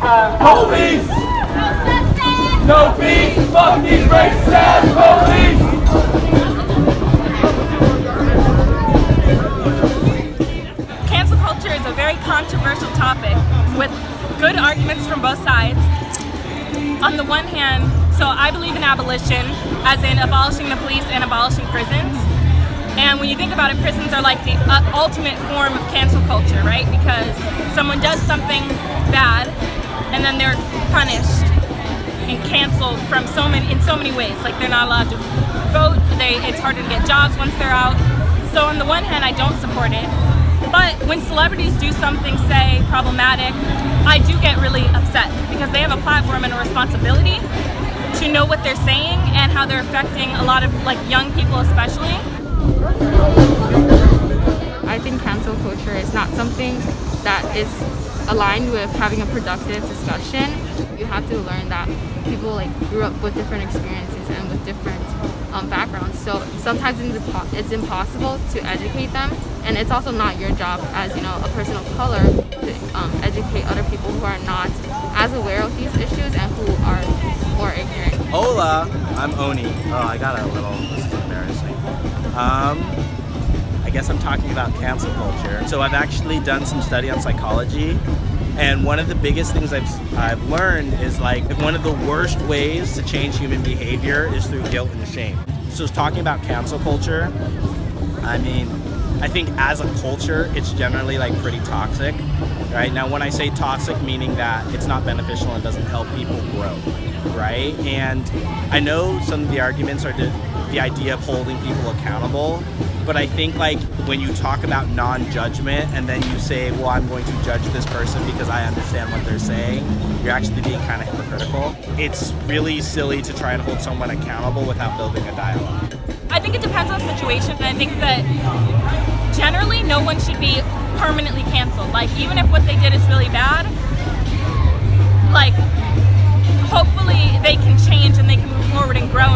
Police! No peace! Fuck these racist ass police! Cancel culture is a very controversial topic with good arguments from both sides. On the one hand, so I believe in abolition, as in abolishing the police and abolishing prisons. And when you think about it, prisons are like the ultimate form of cancel culture, right? Because someone does something bad, and then they're punished and canceled in so many ways. Like they're not allowed to vote. It's harder to get jobs once they're out. So on the one hand, I don't support it. But when celebrities do something, say, problematic, I do get really upset because they have a platform and a responsibility to know what they're saying and how they're affecting a lot of young people especially. I think cancel culture is not something that is aligned with having a productive discussion. You have to learn that people grew up with different experiences and with different backgrounds. So sometimes it's impossible to educate them, and it's also not your job as a person of color to educate other people who are not as aware of these issues and who are more ignorant. Hola, I'm Oni. Oh, I got a little. This is embarrassing. I guess I'm talking about cancel culture. So I've actually done some study on psychology, and one of the biggest things I've learned is one of the worst ways to change human behavior is through guilt and shame. So talking about cancel culture, I mean, I think as a culture, it's generally pretty toxic, right? Now, when I say toxic, meaning that it's not beneficial and doesn't help people grow, right? And I know some of the arguments are the idea of holding people accountable, but I think when you talk about non-judgment and then you say, well, I'm going to judge this person because I understand what they're saying, you're actually being kind of hypocritical. It's really silly to try and hold someone accountable without building a dialogue. I think it depends on the situation, and I think that generally no one should be permanently canceled. Even if what they did is really bad, hopefully they can change and they can move forward and grow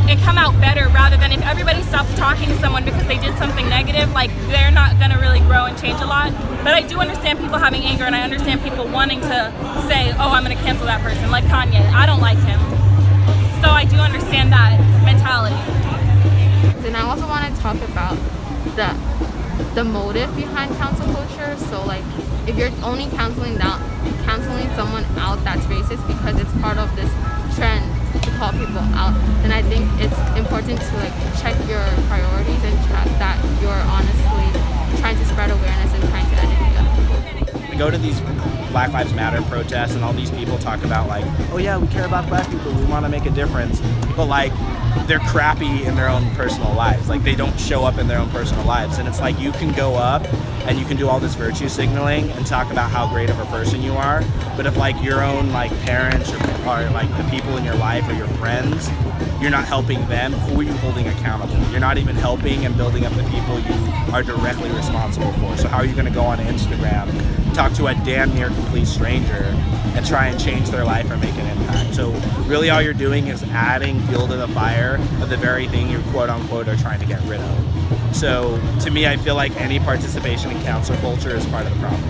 and come out better, rather than if everybody stops talking to someone because they did something negative, they're not going to really grow and change a lot. But I do understand people having anger, and I understand people wanting to say, oh, I'm going to cancel that person, like Kanye. I don't like him. So I do understand that mentality. And I also want to talk about the motive behind cancel culture. So if you're only canceling someone out that's racist because it's part of this trend to call people out, then I think it's important to check your priorities and check that you're honestly trying to spread awareness and trying to educate other people. We go to these Black Lives Matter protests and all these people talk about oh yeah, we care about black people, we want to make a difference, but they're crappy in their own personal lives. They don't show up in their own personal lives, and it's you can go up and you can do all this virtue signaling and talk about how great of a person you are, but if your own parents or the people in your life or your friends, you're not helping them, who are you holding accountable? You're not even helping and building up the people you are directly responsible for. So how are you going to go on Instagram, talk to a damn near complete stranger and try and change their life or make an impact? So really all you're doing is adding fuel to the fire of the very thing you quote unquote are trying to get rid of. So to me, I feel any participation in cancel culture is part of the problem.